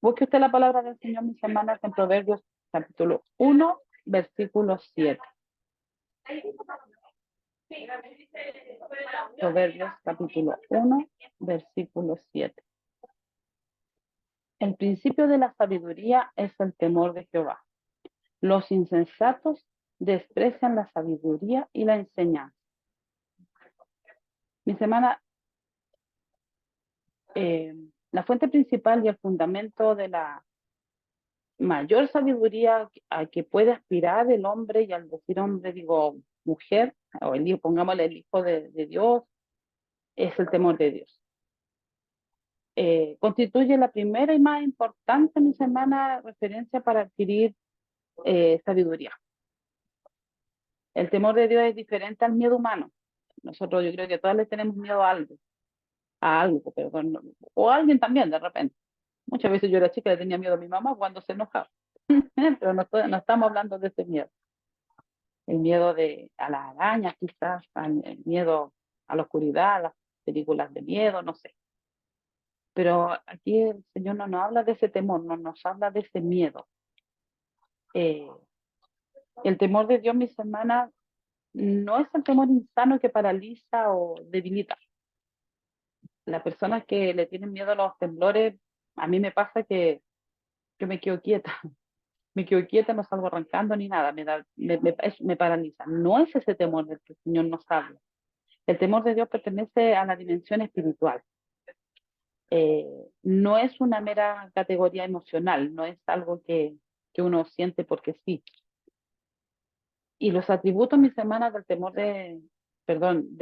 Busque usted la palabra del Señor, mis hermanas, en Proverbios capítulo 1, versículo 7. Proverbios capítulo 1, versículo 7. El principio de la sabiduría es el temor de Jehová. Los insensatos desprecian la sabiduría y la enseñanza. Mis hermanas, la fuente principal y el fundamento de la mayor sabiduría a que puede aspirar el hombre, y al decir hombre digo mujer, o el hijo, pongámosle el hijo de Dios, es el temor de Dios. Constituye la primera y más importante, mis hermanas, referencia para adquirir sabiduría. El temor de Dios es diferente al miedo humano. Nosotros yo creo que todas le tenemos miedo a algo, perdón, o a alguien también de repente. Muchas veces yo era chica le tenía miedo a mi mamá cuando se enojaba, pero no estamos hablando de ese miedo. El miedo a las arañas quizás, el miedo a la oscuridad, a las películas de miedo, no sé. Pero aquí el Señor no nos habla de ese temor, no nos habla de ese miedo. Eh, el temor de Dios, mis hermanas, no es el temor insano que paraliza o debilita. Las personas que le tienen miedo a los temblores, a mí me pasa que yo me quedo quieta, me quedo quieta, no salgo arrancando ni nada, me paraliza. No es ese temor del que el Señor nos habla. El temor de Dios pertenece a la dimensión espiritual. Eh, no es una mera categoría emocional, no es algo que uno siente porque sí. Y los atributos, mis hermanas, del temor perdón,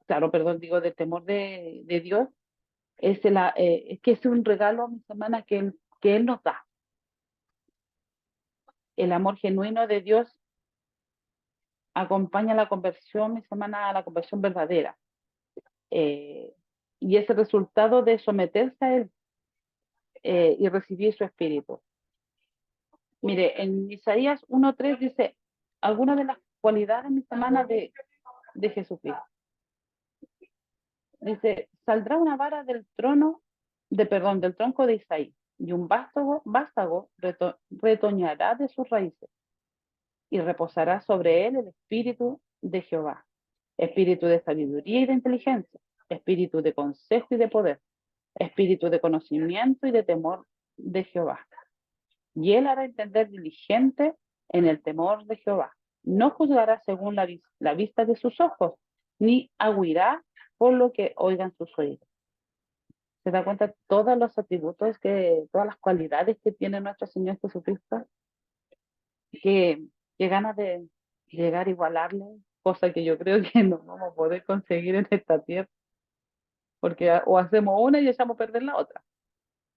claro, perdón, digo, del temor de Dios, es que es un regalo, mis hermanas, que Él nos da. El amor genuino de Dios acompaña la conversión, mis hermanas, a la conversión verdadera. Eh, y es el resultado de someterse a Él y recibir su espíritu. Mire, en Isaías 1:3 dice algunas de las cualidades, mis hermanas, de Jesucristo. Dice, saldrá una vara del tronco de Isaí, y un vástago retoñará de sus raíces, y reposará sobre él el espíritu de Jehová, espíritu de sabiduría y de inteligencia, espíritu de consejo y de poder, espíritu de conocimiento y de temor de Jehová. Y él hará entender diligente en el temor de Jehová. No juzgará según la vista de sus ojos, ni agüirá por lo que oigan sus oídos. ¿Se da cuenta todos los atributos, todas las cualidades que tiene nuestro Señor Jesucristo? Que, que ganas de llegar a igualarle, cosa que yo creo que no vamos a poder conseguir en esta tierra, porque o hacemos una y echamos a perder la otra.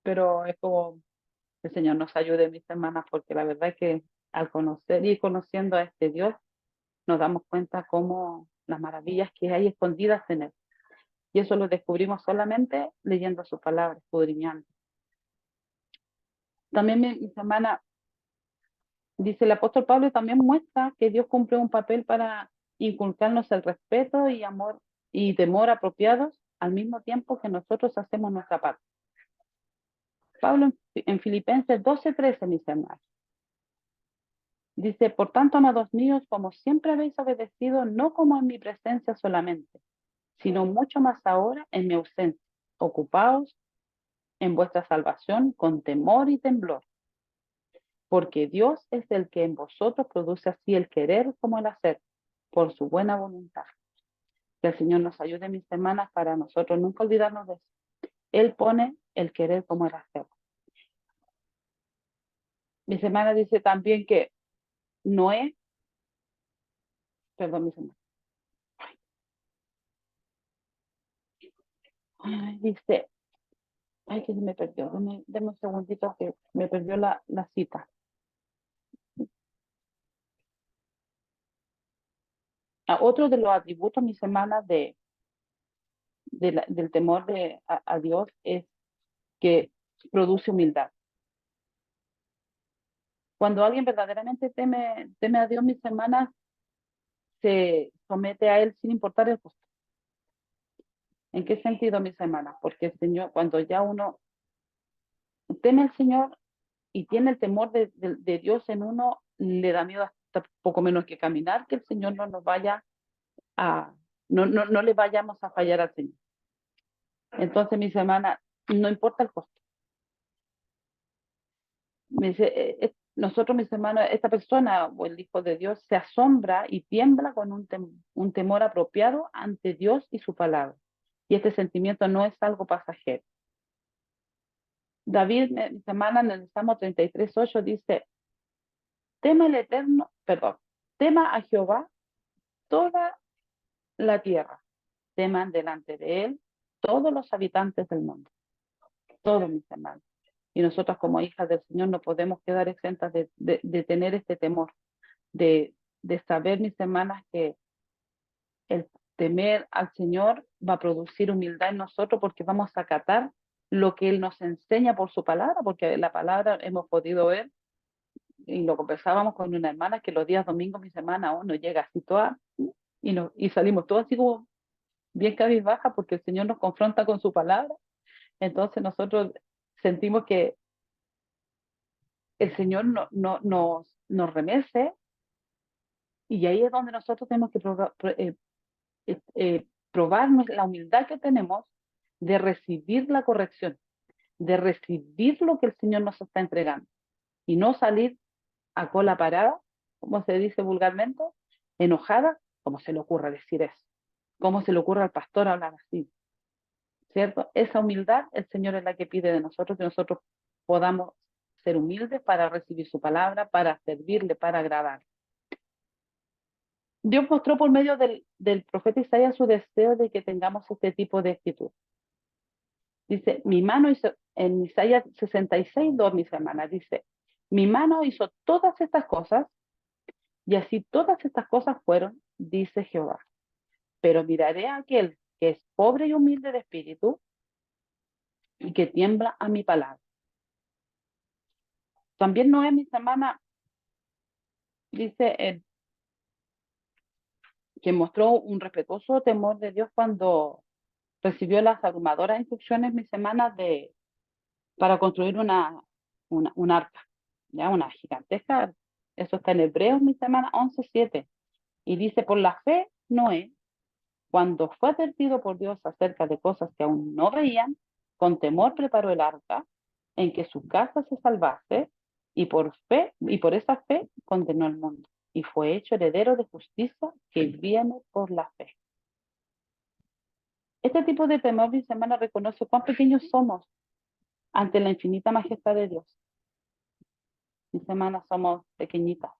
Pero es como el Señor nos ayude, mis hermanas, porque la verdad es que al conocer y conociendo a este Dios, nos damos cuenta cómo las maravillas que hay escondidas en Él. Y eso lo descubrimos solamente leyendo su palabra, escudriñando. También, mis hermanas, dice el apóstol Pablo, también muestra que Dios cumple un papel para inculcarnos el respeto y amor y temor apropiados al mismo tiempo que nosotros hacemos nuestra parte. Pablo en Filipenses 12:13, mis hermanos, dice, por tanto, amados míos, como siempre habéis obedecido, no como en mi presencia solamente, sino mucho más ahora en mi ausencia. Ocupaos en vuestra salvación con temor y temblor, porque Dios es el que en vosotros produce así el querer como el hacer, por su buena voluntad. Que el Señor nos ayude, mis hermanas, para nosotros nunca olvidarnos de eso. Él pone el querer como el hacer. Mis hermanas dice también que Noé, perdón, mis hermanas, dice, ay, que se me perdió, deme un segundito que me perdió la cita. Otro de los atributos, mis hermanas, del temor a Dios es que produce humildad. Cuando alguien verdaderamente teme a Dios, mis hermanas, se somete a Él sin importar el costo. ¿En qué sentido, mis hermanas? Porque el Señor, cuando ya uno teme al Señor y tiene el temor de Dios en uno, le da miedo hasta poco menos que caminar, que el Señor no nos vaya a, no le vayamos a fallar al Señor. Entonces, mis hermanas, no importa el costo. Me dice, nosotros, mis hermanos, esta persona o el Hijo de Dios se asombra y tiembla con un temor apropiado ante Dios y su palabra. Y este sentimiento no es algo pasajero. David, mis hermanas, en el Salmo 33:8 dice, tema el Eterno, perdón, tema a Jehová toda la tierra, teman delante de él todos los habitantes del mundo, todos mis hermanos. Y nosotros como hijas del Señor no podemos quedar exentas de tener este temor, de saber, mis hermanas, que el temer al Señor va a producir humildad en nosotros porque vamos a acatar lo que Él nos enseña por su palabra, porque la palabra hemos podido ver y lo conversábamos con una hermana que los días domingos, mis hermanas, uno llega así toda y salimos todos así como bien cabizbaja porque el Señor nos confronta con su palabra. Entonces nosotros sentimos que el Señor nos remece y ahí es donde nosotros tenemos que probarnos la humildad que tenemos de recibir la corrección, de recibir lo que el Señor nos está entregando y no salir a cola parada, como se dice vulgarmente, enojada, como se le ocurre decir eso, como se le ocurre al pastor hablar así, ¿cierto? Esa humildad el Señor es la que pide de nosotros, que nosotros podamos ser humildes para recibir su palabra, para servirle, para agradar. Dios mostró por medio del profeta Isaías su deseo de que tengamos este tipo de actitud. Dice, mi mano hizo, en Isaías 66:2, mis hermanas, dice, mi mano hizo todas estas cosas y así todas estas cosas fueron, dice Jehová. Pero miraré a aquel que es pobre y humilde de espíritu y que tiembla a mi palabra. También Noé, mis hermanas, dice que mostró un respetuoso temor de Dios cuando recibió las abrumadoras instrucciones, mis hermanas, para construir un arca, ya una gigantesca. Eso está en Hebreos, mis hermanas, 11:7. Y dice, por la fe, Noé, cuando fue advertido por Dios acerca de cosas que aún no veían, con temor preparó el arca en que su casa se salvase, y por fe, y por esa fe condenó al mundo, y fue hecho heredero de justicia que viene por la fe. Este tipo de temor, mis hermanas, reconoce cuán pequeños somos ante la infinita majestad de Dios. Mis hermanas, somos pequeñitas.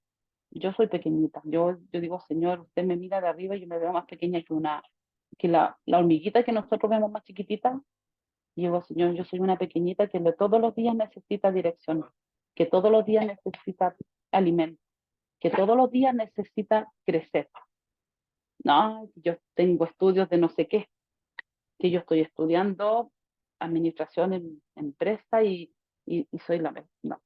Yo soy pequeñita. Yo digo, Señor, usted me mira de arriba y yo me veo más pequeña que la hormiguita que nosotros vemos más chiquitita. Y digo, Señor, yo soy una pequeñita que todos los días necesita dirección, que todos los días necesita alimento, que todos los días necesita crecer. No, yo tengo estudios de no sé qué, que yo estoy estudiando administración en empresa y soy la mejor. No,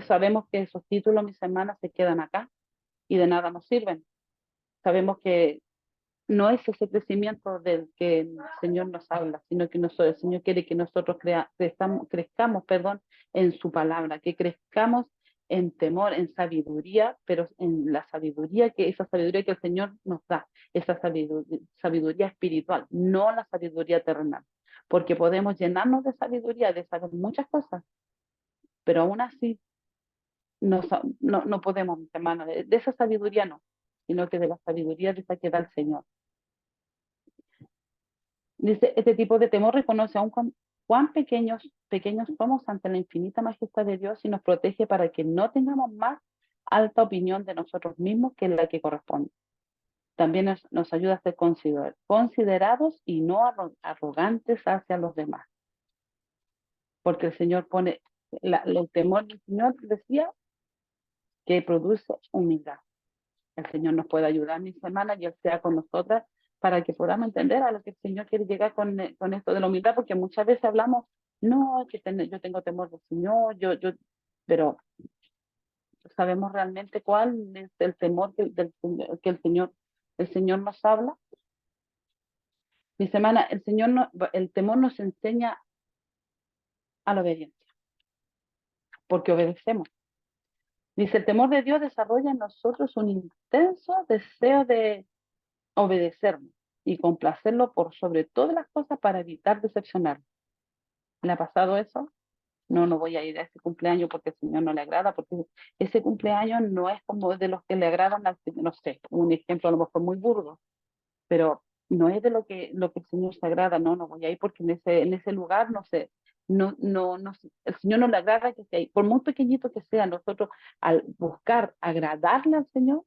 sabemos que esos títulos, mis hermanas, se quedan acá y de nada nos sirven. Sabemos que no es ese crecimiento del que el Señor nos habla, sino que el Señor quiere que nosotros crezcamos, perdón, en su palabra, que crezcamos en temor, en sabiduría, pero en la sabiduría, esa sabiduría que el Señor nos da, esa sabiduría espiritual, no la sabiduría terrenal, porque podemos llenarnos de sabiduría, de saber muchas cosas, pero aún así no podemos, mis hermanos, de esa sabiduría no, sino que de la sabiduría de esa que da el Señor. Dice, este tipo de temor reconoce aún cuán pequeños somos ante la infinita majestad de Dios y nos protege para que no tengamos más alta opinión de nosotros mismos que la que corresponde. También nos ayuda a ser considerados y no arrogantes hacia los demás. Porque el Señor pone, el temor del Señor decía que produce humildad. El Señor nos puede ayudar, mis hermanas, y Él sea con nosotras para que podamos entender a lo que el Señor quiere llegar con esto de la humildad, porque muchas veces hablamos, no, yo tengo temor del Señor, pero sabemos realmente cuál es el temor que el Señor nos habla. Mis hermanas, el temor nos enseña a la obediencia. porque obedecemos. Dice, el temor de Dios desarrolla en nosotros un intenso deseo de obedecernos y complacerlo por sobre todas las cosas para evitar decepcionar. ¿Le ha pasado eso? No, no voy a ir a ese cumpleaños porque el Señor no le agrada, porque ese cumpleaños no es como de los que le agradan al Señor, no sé, un ejemplo a lo mejor muy burdo, pero no es de lo que el Señor se agrada, no, no voy a ir porque en ese lugar, no sé, no, el Señor no le agrada que esté ahí, por muy pequeñito que sea, nosotros al buscar agradarle al Señor,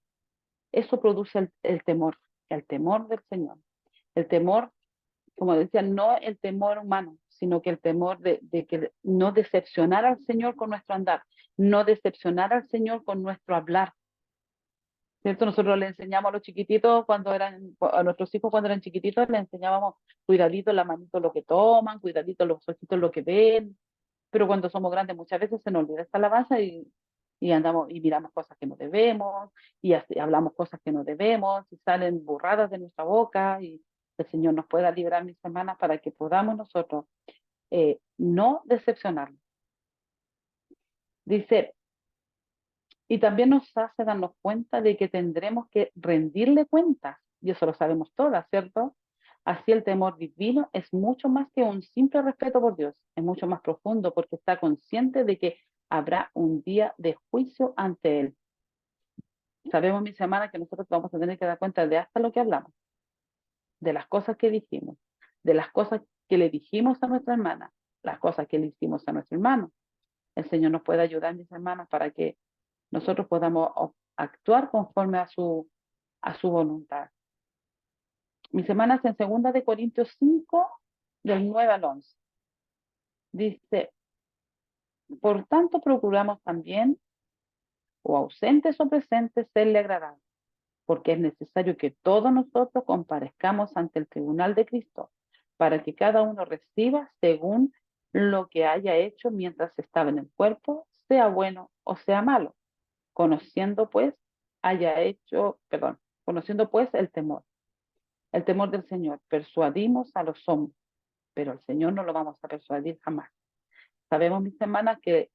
eso produce el temor del Señor, el temor, como decía, no el temor humano, sino que el temor de que no decepcionar al Señor con nuestro andar, no decepcionar al Señor con nuestro hablar. ¿Cierto? Nosotros le enseñamos a los chiquititos a nuestros hijos cuando eran chiquititos, les enseñábamos cuidadito la manito lo que toman, cuidadito los ojitos lo que ven, pero cuando somos grandes muchas veces se nos olvida esta alabanza y andamos y miramos cosas que no debemos y hablamos cosas que no debemos y salen burradas de nuestra boca y el Señor nos pueda librar, mis hermanas, para que podamos nosotros no decepcionarnos. Dice, y también nos hace darnos cuenta de que tendremos que rendirle cuentas, y eso lo sabemos todas, ¿cierto? Así el temor divino es mucho más que un simple respeto por Dios, es mucho más profundo porque está consciente de que habrá un día de juicio ante Él. Sabemos, mis hermanas, que nosotros vamos a tener que dar cuenta de hasta lo que hablamos, de las cosas que dijimos, de las cosas que le dijimos a nuestra hermana, las cosas que le hicimos a nuestro hermano. El Señor nos puede ayudar, mis hermanas, para que nosotros podamos actuar conforme a su voluntad. Mis semanas en 2 Corintios 5, del 9 al 11. Dice, por tanto procuramos también, o ausentes o presentes, serle agradables, porque es necesario que todos nosotros comparezcamos ante el tribunal de Cristo, para que cada uno reciba según lo que haya hecho mientras estaba en el cuerpo, sea bueno o sea malo, conociendo pues, conociendo pues el temor del Señor. Persuadimos a los hombres, pero al Señor no lo vamos a persuadir jamás. Sabemos, mis hermanas, que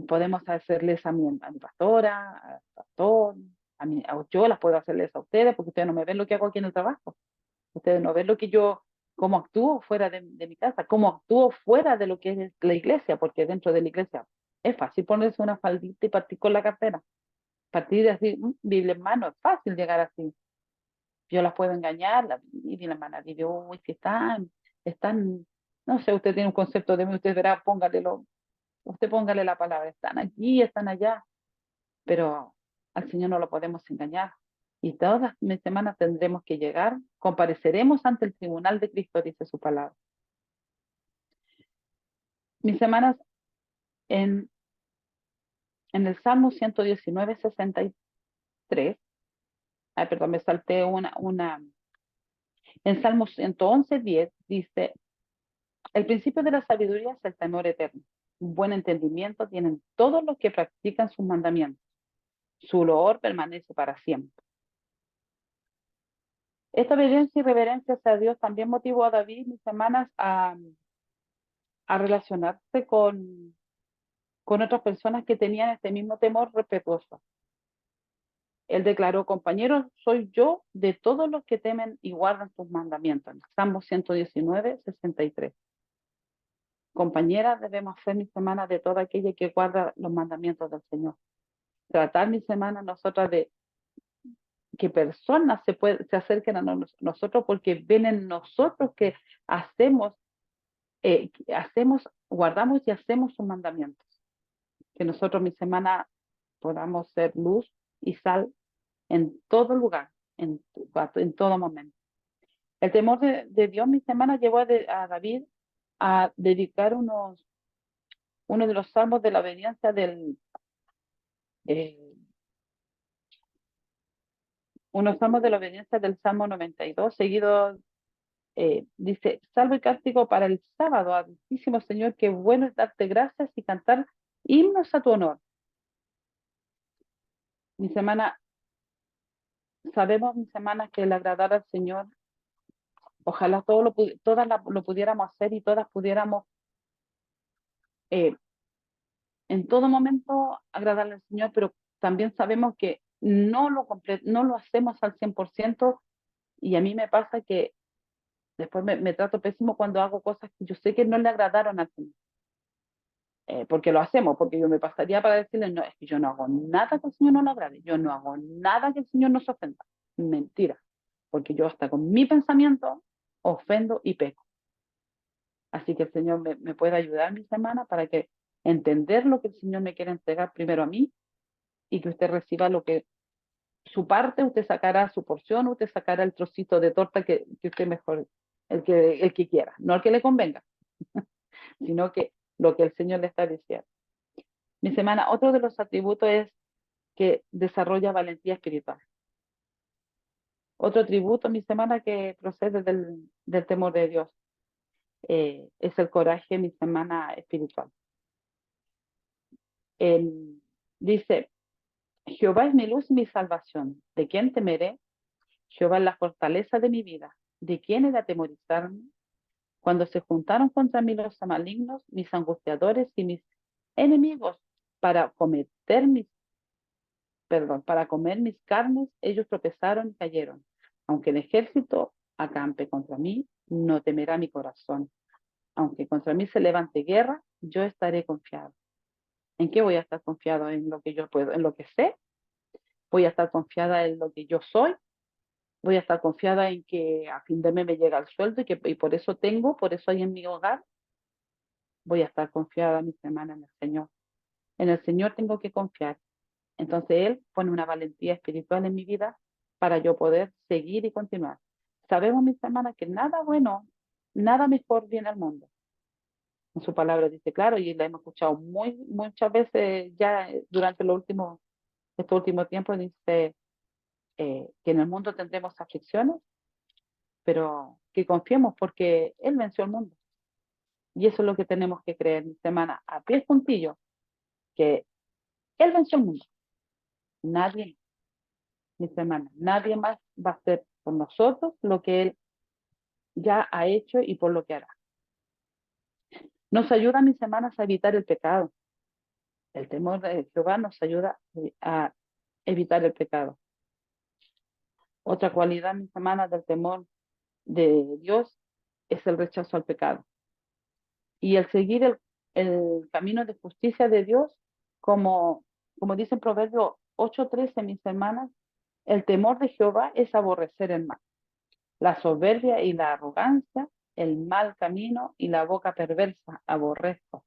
podemos hacerles a mi pastora, al pastor, yo las puedo hacerles a ustedes, porque ustedes no me ven lo que hago aquí en el trabajo. Ustedes no ven lo que cómo actúo fuera de mi casa, cómo actúo fuera de lo que es la iglesia, porque dentro de la iglesia es fácil ponerse una faldita y partir con la cartera. Partir de así, Biblia en mano, es fácil llegar así. Yo las puedo engañar, y la hermana dice, uy, si están, no sé, usted tiene un concepto de mí, usted verá, usted póngale la palabra, están aquí, están allá, pero al Señor no lo podemos engañar. Y todas mis semanas tendremos que llegar, compareceremos ante el tribunal de Cristo, dice su palabra. Mis semanas en, en el Salmo 119, 63, perdón, me salté en Salmo 111, 10, dice, el principio de la sabiduría es el temor eterno. Un buen entendimiento tienen todos los que practican sus mandamientos. Su loor permanece para siempre. Esta obediencia y reverencia hacia Dios también motivó a David, mis hermanas, a relacionarse con otras personas que tenían este mismo temor respetuoso. Él declaró, compañeros, soy yo de todos los que temen y guardan sus mandamientos. Salmo 119, 63. Compañeras debemos ser, mis hermanas, de toda aquella que guarda los mandamientos del Señor. Tratar, mis hermanas, nosotras de que personas se acerquen a nosotros porque ven en nosotros que guardamos y hacemos sus mandamientos. Que nosotros, mis hermanas, podamos ser luz y sal en todo lugar, en todo momento. El temor de Dios, mis hermanas, llevó a David a dedicar uno de los salmos de la obediencia eh, unos salmos de la obediencia del Salmo 92, seguido dice, salvo y cántico para el sábado, Altísimo Señor, qué bueno es darte gracias y cantar himnos a tu honor. Mis hermanas, sabemos, mis hermanas, que el agradar al Señor, ojalá todas lo pudiéramos hacer y todas pudiéramos en todo momento agradarle al Señor, pero también sabemos que no lo hacemos al 100%, y a mí me pasa que después me trato pésimo cuando hago cosas que yo sé que no le agradaron al Señor. Porque lo hacemos, porque yo me pasaría para decirle, no, es que yo no hago nada que el Señor no le agrade, yo no hago nada que el Señor no se ofenda. Mentira, porque yo hasta con mi pensamiento ofendo y peco. Así que el Señor me puede ayudar mi semana para que entender lo que el Señor me quiere entregar primero a mí, y que usted reciba lo que su parte, usted sacará su porción, usted sacará el trocito de torta que usted mejor, el que quiera, no al que le convenga, sino que lo que el Señor le está diciendo. Mi semana, otro de los atributos es que desarrolla valentía espiritual. Otro atributo, mi semana, que procede del temor de Dios, es el coraje, mi semana espiritual. Dice, Jehová es mi luz y mi salvación. ¿De quién temeré? Jehová es la fortaleza de mi vida. ¿De quién he de atemorizarme? Cuando se juntaron contra mí los malignos, mis angustiadores y mis enemigos, para cometer mis, para comer mis carnes, ellos tropezaron y cayeron. Aunque el ejército acampe contra mí, no temerá mi corazón. Aunque contra mí se levante guerra, yo estaré confiado. ¿En qué voy a estar confiado? En lo que yo puedo, en lo que sé. Voy a estar confiada en lo que yo soy. Voy a estar confiada en que a fin de mes me llega el sueldo, y por eso por eso hay en mi hogar. Voy a estar confiada mi semana en el Señor. En el Señor tengo que confiar. Entonces Él pone una valentía espiritual en mi vida para yo poder seguir y continuar. Sabemos, mis hermanas, que nada bueno, nada mejor viene al mundo. En su palabra dice claro, y la hemos escuchado muchas veces ya durante estos últimos tiempos. Dice que en el mundo tendremos aflicciones, pero que confiemos porque Él venció el mundo. Y eso es lo que tenemos que creer, mi hermana, a pie juntillo, que Él venció el mundo. Nadie, mis hermanas, nadie más va a hacer por nosotros lo que Él ya ha hecho y por lo que hará. Nos ayuda, mis hermanas, a evitar el pecado. El temor de Jehová nos ayuda a evitar el pecado. Otra cualidad, mis hermanas, del temor de Dios es el rechazo al pecado. Y el seguir el camino de justicia de Dios, como dice en Proverbio 8:13, mis hermanas, el temor de Jehová es aborrecer el mal, la soberbia y la arrogancia, el mal camino y la boca perversa aborrezco.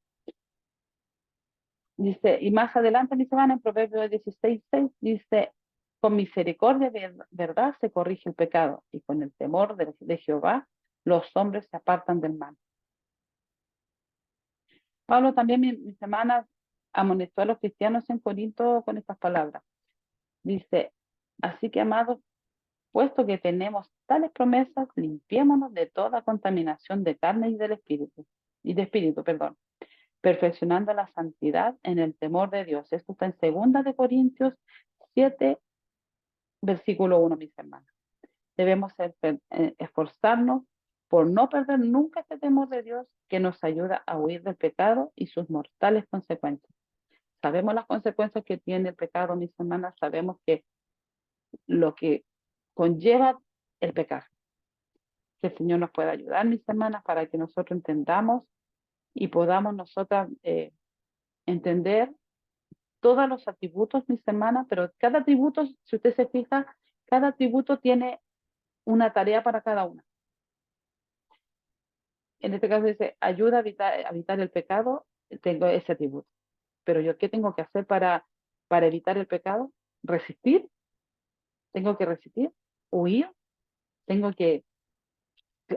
Dice, y más adelante, mis hermanas, en Proverbios 16:6, dice, con misericordia de verdad se corrige el pecado, y con el temor de Jehová los hombres se apartan del mal. Pablo también, mis hermanas, amonestó a los cristianos en Corinto con estas palabras. Dice, así que, amados, puesto que tenemos tales promesas, limpiémonos de toda contaminación de carne y de espíritu, perdón, perfeccionando la santidad en el temor de Dios. Esto está en 2 Corintios 7, versículo 1, mis hermanos. Debemos esforzarnos por no perder nunca este temor de Dios, que nos ayuda a huir del pecado y sus mortales consecuencias. Sabemos las consecuencias que tiene el pecado, mis hermanas, sabemos que lo que conlleva el pecado. Que el Señor nos pueda ayudar, mis hermanas, para que nosotros entendamos y podamos nosotras entender todos los atributos, mis hermanas, pero cada atributo, si usted se fija, cada atributo tiene una tarea para cada una. En este caso dice, ayuda a evitar el pecado, tengo ese atributo. Pero yo, ¿qué tengo que hacer para evitar el pecado? Resistir, tengo que resistir, huir, tengo que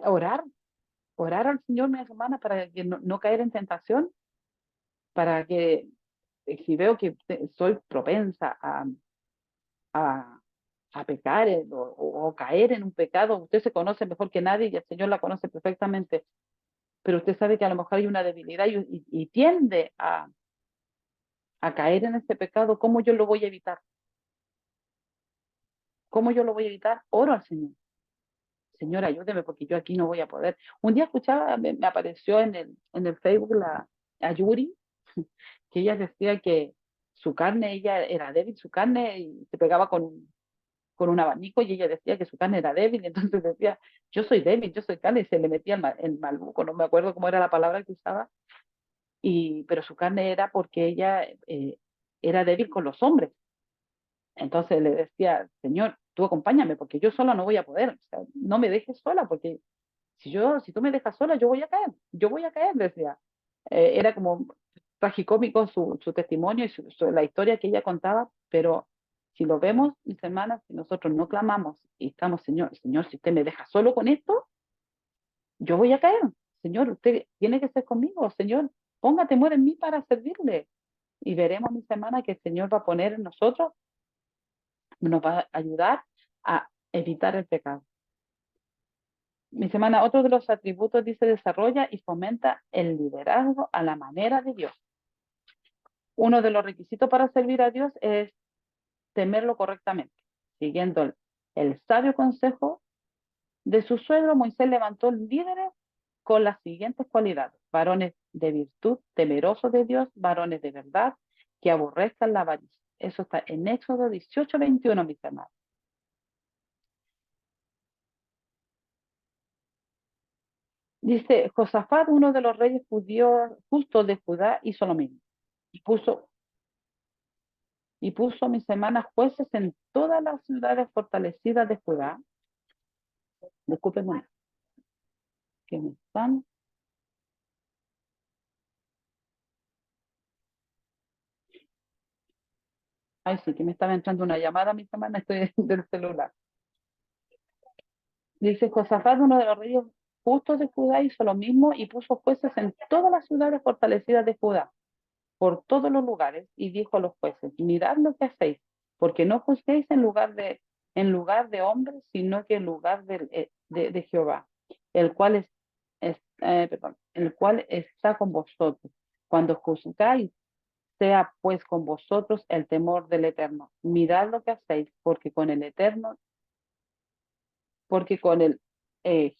orar, orar al Señor, mi hermana, para que no caer en tentación, para que si veo que soy propensa a, a pecar o caer en un pecado, usted se conoce mejor que nadie y el Señor la conoce perfectamente, pero usted sabe que a lo mejor hay una debilidad y tiende a caer en este pecado. ¿Cómo yo lo voy a evitar? ¿Cómo yo lo voy a evitar? Oro al Señor. Señor, ayúdeme porque yo aquí no voy a poder. Un día escuchaba, me apareció en el Facebook a Yuri, que ella decía que su carne, ella era débil, su carne, y se pegaba con un abanico y ella decía que su carne era débil, entonces decía, yo soy débil, yo soy carne, y se le metía el malbuco, no me acuerdo cómo era la palabra que usaba, pero su carne era porque ella era débil con los hombres. Entonces le decía, Señor, tú acompáñame, porque yo sola no voy a poder, o sea, no me dejes sola, porque si tú me dejas sola, yo voy a caer, decía. Era como tragicómico su testimonio y la historia que ella contaba, pero si lo vemos, mis hermanas, si nosotros no clamamos y estamos, Señor, Señor, si usted me deja solo con esto, yo voy a caer. Señor, usted tiene que ser conmigo, Señor, ponga temor en mí para servirle. Y veremos, mis hermanas, que el Señor va a poner en nosotros, nos va a ayudar a evitar el pecado. Mi semana, otro de los atributos dice desarrolla y fomenta el liderazgo a la manera de Dios. Uno de los requisitos para servir a Dios es temerlo correctamente. Siguiendo el sabio consejo de su suegro, Moisés levantó líderes con las siguientes cualidades: varones de virtud, temerosos de Dios, varones de verdad, que aborrezcan la avaricia. Eso está en Éxodo 18:21, mis hermanos. Dice, Josafat, uno de los reyes judíos justos de Judá, hizo lo mismo. Y puso mis hermanas jueces en todas las ciudades fortalecidas de Judá. Discúlpenme, que me están. Ay, sí, que me estaba entrando una llamada, mis hermanas, estoy del celular. Dice, Josafat, uno de los reyes justos de Judá, hizo lo mismo y puso jueces en todas las ciudades fortalecidas de Judá, por todos los lugares, y dijo a los jueces, mirad lo que hacéis, porque no juzguéis en lugar de hombres, sino que en lugar de Jehová, el cual el cual está con vosotros. Cuando juzgáis, sea pues con vosotros el temor del Eterno. Mirad lo que hacéis, porque con el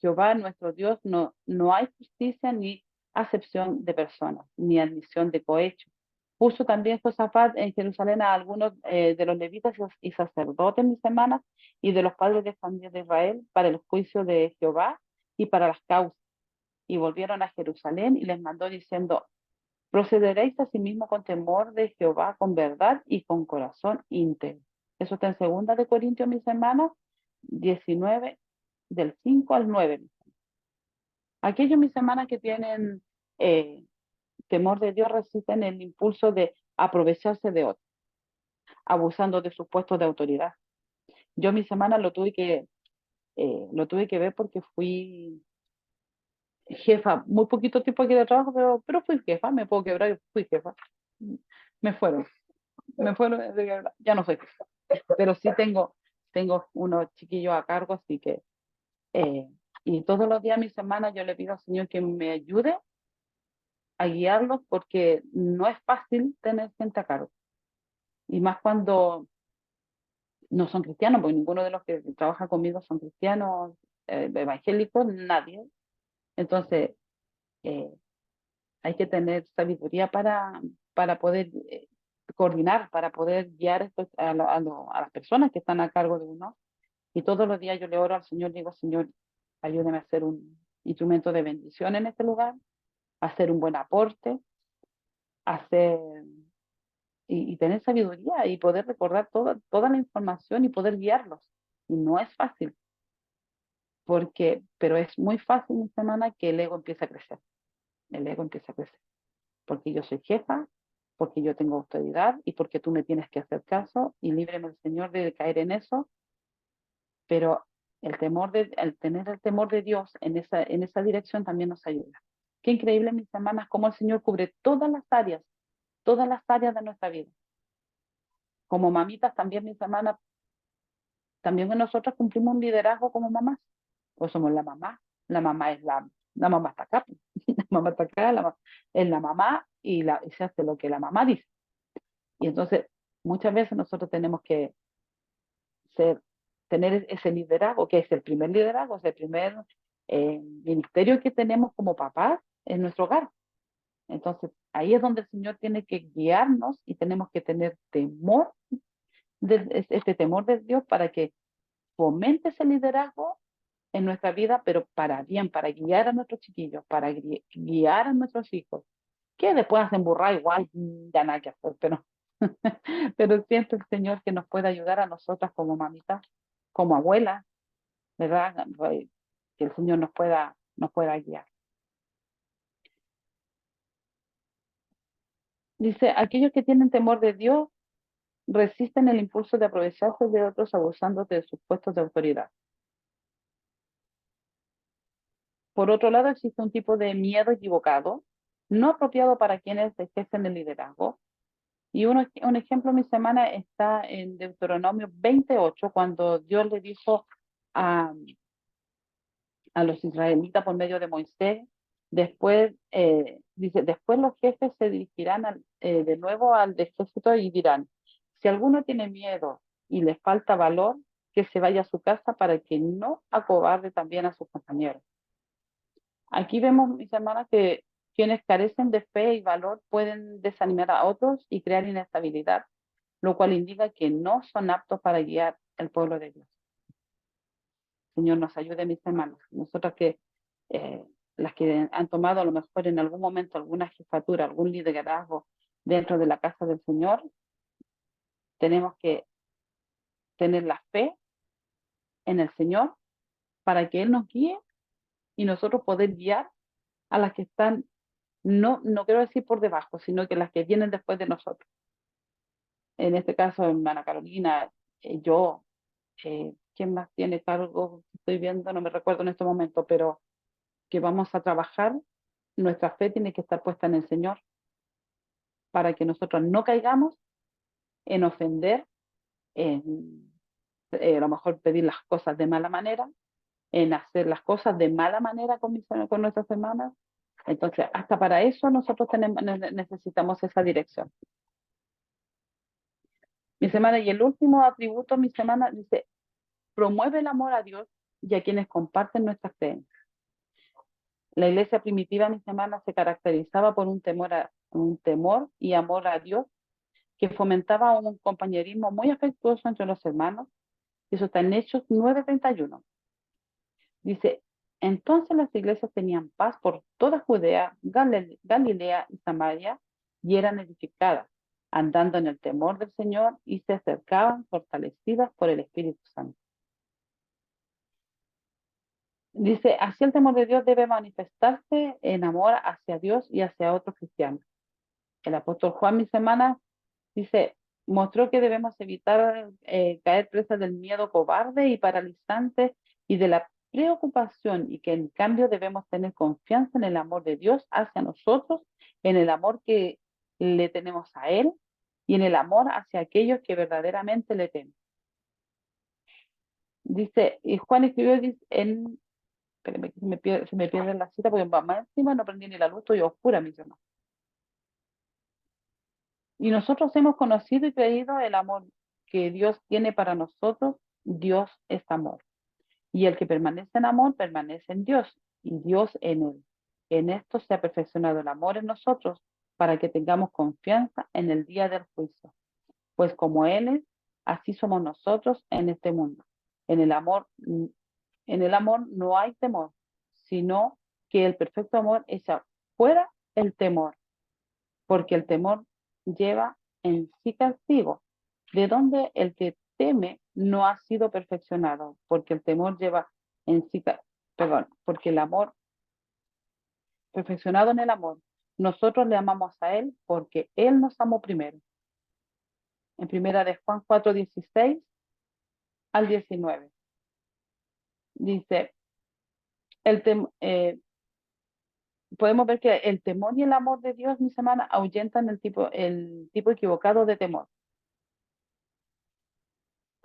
Jehová nuestro Dios no hay justicia ni acepción de personas, ni admisión de cohecho. Puso también Josafat en Jerusalén a algunos de los levitas y sacerdotes, mis hermanas, y de los padres de familia de Israel para el juicio de Jehová y para las causas. Y volvieron a Jerusalén y les mandó diciendo, procederéis asimismo con temor de Jehová, con verdad y con corazón íntegro. Eso está en 2 Corintios, mis hermanas, 19, del 5 al 9. Aquellos, mis hermanas, que tienen eh, temor de Dios resisten el impulso de aprovecharse de otros, abusando de sus puestos de autoridad. Yo, mis hermanas, lo tuve que ver porque fui jefa, muy poquito tiempo aquí de trabajo, pero fui jefa, me puedo quebrar y fui jefa. Me fueron, ya no soy jefa, pero sí tengo unos chiquillos a cargo, así que, eh, y todos los días, mis hermanas, yo le pido al Señor que me ayude a guiarlos porque no es fácil tener gente a cargo. Y más cuando no son cristianos, porque ninguno de los que trabaja conmigo son cristianos, evangélicos, nadie. Entonces, eh, hay que tener sabiduría para poder coordinar, para poder guiar a las personas que están a cargo de uno. Y todos los días yo le oro al Señor, digo, Señor, ayúdame a ser un instrumento de bendición en este lugar, a hacer un buen aporte, a hacer y tener sabiduría y poder recordar toda la información y poder guiarlos. Y no es fácil, pero es muy fácil, mi semana, que el ego empieza a crecer. El ego empieza a crecer. Porque yo soy jefa, porque yo tengo autoridad y porque tú me tienes que hacer caso y líbreme el Señor de caer en eso. Pero el tener el temor de Dios en esa dirección también nos ayuda. Qué increíble, mis hermanas, cómo el Señor cubre todas las áreas de nuestra vida. Como mamitas también, mis hermanas, también nosotros cumplimos un liderazgo como mamás, pues somos la mamá la mamá está acá, la mamá está acá, es la mamá y se hace lo que la mamá dice. Y entonces muchas veces nosotros tenemos que ser, tener ese liderazgo, que es el primer liderazgo, es el primer ministerio que tenemos como papás en nuestro hogar. Entonces, ahí es donde el Señor tiene que guiarnos y tenemos que tener temor, este temor de Dios para que fomente ese liderazgo en nuestra vida, pero para bien, para guiar a nuestros chiquillos, para guiar a nuestros hijos, que después hacen burrar igual, ya nada que hacer, pero, pero siento el Señor que nos puede ayudar a nosotras como mamitas, como abuelas, ¿verdad? Que el Señor nos pueda guiar. Dice, aquellos que tienen temor de Dios resisten el impulso de aprovecharse de otros abusando de sus puestos de autoridad. Por otro lado, existe un tipo de miedo equivocado, no apropiado para quienes ejercen el liderazgo. Y un ejemplo mi semana está en Deuteronomio 28, cuando Dios le dijo a, a los israelitas por medio de Moisés, después, dice, después los jefes se dirigirán de nuevo al ejército y dirán, si alguno tiene miedo y le falta valor, que se vaya a su casa para que no acobarde también a sus compañeros. Aquí vemos, mis hermanas, que quienes carecen de fe y valor pueden desanimar a otros y crear inestabilidad, lo cual indica que no son aptos para guiar el pueblo de Dios. Señor, nos ayude, mis hermanos. Nosotras que, las que han tomado a lo mejor en algún momento alguna jefatura, algún liderazgo dentro de la casa del Señor, tenemos que tener la fe en el Señor para que Él nos guíe y nosotros poder guiar a las que están, no quiero decir por debajo, sino que las que vienen después de nosotros. En este caso, hermana Carolina, yo, ¿quién más tiene cargo? Estoy viendo, no me recuerdo en este momento, pero que vamos a trabajar, nuestra fe tiene que estar puesta en el Señor para que nosotros no caigamos en ofender, en a lo mejor pedir las cosas de mala manera, en hacer las cosas de mala manera con nuestras hermanas. Entonces, hasta para eso nosotros necesitamos esa dirección. Mi semana, y el último atributo, mi semana, dice, promueve el amor a Dios y a quienes comparten nuestras creencias. La iglesia primitiva, mi semana, se caracterizaba por un temor y amor a Dios que fomentaba un compañerismo muy afectuoso entre los hermanos. Eso está en Hechos 9:31. Dice, entonces las iglesias tenían paz por toda Judea, Galilea y Samaria, y eran edificadas, andando en el temor del Señor, y se acercaban fortalecidas por el Espíritu Santo. Dice, así el temor de Dios debe manifestarse en amor hacia Dios y hacia otros cristianos. El apóstol Juan, mi semana, dice, mostró que debemos evitar caer presa del miedo cobarde y paralizante y de la preocupación, y que en cambio debemos tener confianza en el amor de Dios hacia nosotros, en el amor que le tenemos a Él y en el amor hacia aquellos que verdaderamente le temen. Dice, y Juan escribió en, espérame, que se me pierde la cita porque más encima no prendí ni la luz, estoy oscura, mis hermanos. Y nosotros hemos conocido y creído el amor que Dios tiene para nosotros. Dios es amor. Y el que permanece en amor, permanece en Dios y Dios en él. En esto se ha perfeccionado el amor en nosotros para que tengamos confianza en el día del juicio. Pues como Él es, así somos nosotros en este mundo. En el amor, en el amor no hay temor, sino que el perfecto amor echa fuera el temor, porque el temor lleva en sí castigo, de donde el que teme no ha sido perfeccionado, porque el temor lleva en sí, perdón, porque el amor, perfeccionado en el amor, nosotros le amamos a Él porque Él nos amó primero. En primera de Juan 4:16 al 19. Dice, podemos ver que el temor y el amor de Dios, mis hermanas, ahuyentan el tipo equivocado de temor.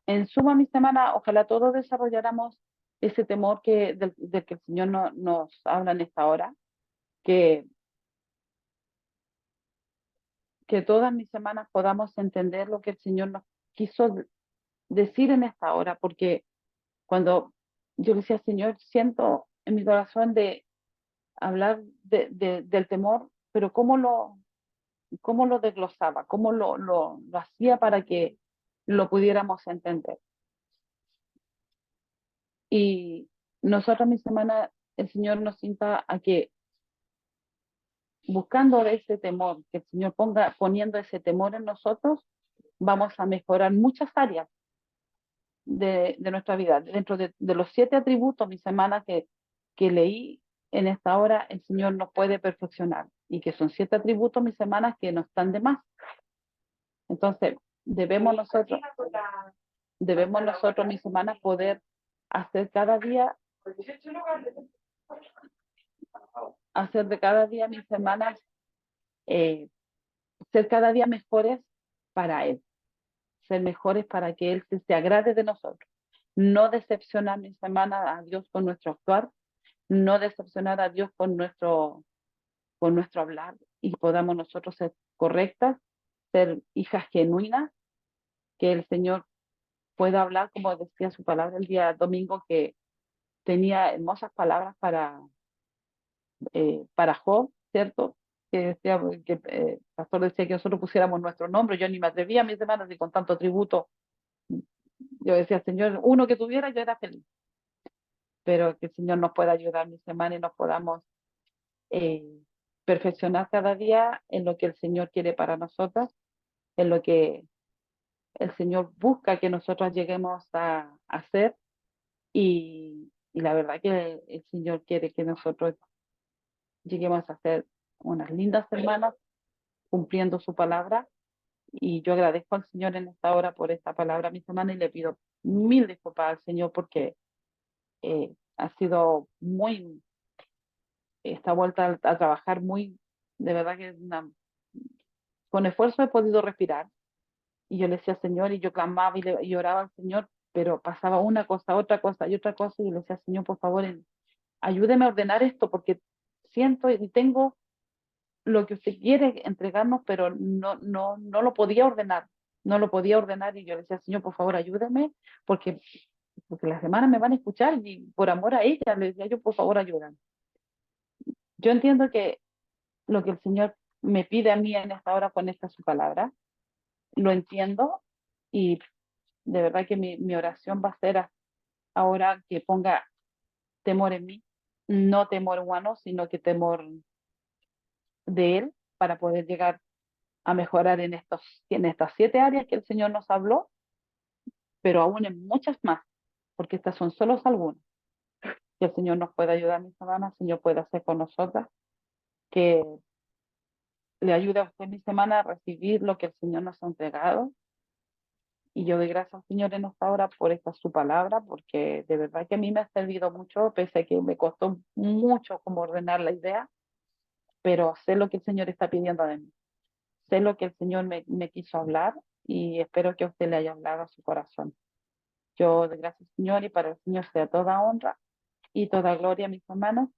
En suma, mi semana, ojalá todos desarrolláramos ese temor del que el Señor nos habla en esta hora, que, que todas mis semanas podamos entender lo que el Señor nos quiso decir en esta hora, porque cuando yo decía, Señor, siento en mi corazón de hablar del temor, pero cómo lo desglosaba, cómo lo hacía para que lo pudiéramos entender. Y nosotros, mi semana, el Señor nos invita a que buscando de ese temor, que el Señor poniendo ese temor en nosotros, vamos a mejorar muchas áreas de nuestra vida. Dentro de los 7 atributos, mi semana que leí en esta hora, el Señor nos puede perfeccionar. Y que son 7 atributos, mis semanas, que no están de más. Entonces, debemos nosotros, mis semanas, poder hacer cada día, hacer de cada día, mis semanas, eh, ser cada día mejores para Él, ser mejores para que Él se agrade de nosotros. No decepcionar, mis semanas, a Dios con nuestro actuar, no decepcionar a Dios con nuestro hablar y podamos nosotros ser correctas, ser hijas genuinas, que el Señor pueda hablar, como decía su palabra el día domingo, que tenía hermosas palabras para Job, ¿cierto? Que decía, que el pastor decía que nosotros pusiéramos nuestro nombre, yo ni me atrevía a mis hermanos y con tanto tributo, yo decía, Señor, uno que tuviera, yo era feliz, pero que el Señor nos pueda ayudar, mis hermanos, y nos podamos eh, perfeccionar cada día en lo que el Señor quiere para nosotras, en lo que el Señor busca que nosotros lleguemos a hacer y la verdad que el Señor quiere que nosotros lleguemos a ser unas lindas hermanas cumpliendo su palabra y yo agradezco al Señor en esta hora por esta palabra, mi hermana, y le pido mil disculpas al Señor porque ha sido muy, esta vuelta a trabajar muy, de verdad que con esfuerzo he podido respirar. Y yo le decía, Señor, y yo clamaba y oraba al Señor, pero pasaba una cosa, otra cosa y otra cosa, y yo le decía, Señor, por favor, ayúdeme a ordenar esto, porque siento y tengo lo que usted quiere entregarnos, pero no lo podía ordenar, no lo podía ordenar, y yo le decía, Señor, por favor, ayúdeme, porque, porque las hermanas me van a escuchar, y por amor a ellas, le decía yo, por favor, ayúdame. Yo entiendo que lo que el Señor me pide a mí en esta hora con esta su palabra, lo entiendo, y de verdad que mi oración va a ser ahora que ponga temor en mí, no temor humano, sino que temor de Él, para poder llegar a mejorar en estas 7 áreas que el Señor nos habló, pero aún en muchas más, porque estas son solo algunas. Que el Señor nos pueda ayudar, mis hermanas, el Señor pueda hacer con nosotras, que le ayude a usted, mi semana, a recibir lo que el Señor nos ha entregado. Y yo doy gracias al Señor en esta hora por esta su palabra, porque de verdad que a mí me ha servido mucho, pese a que me costó mucho como ordenar la idea, pero sé lo que el Señor está pidiendo de mí. Sé lo que el Señor me quiso hablar y espero que a usted le haya hablado a su corazón. Yo doy gracias, Señor, y para el Señor sea toda honra y toda gloria, mis hermanos.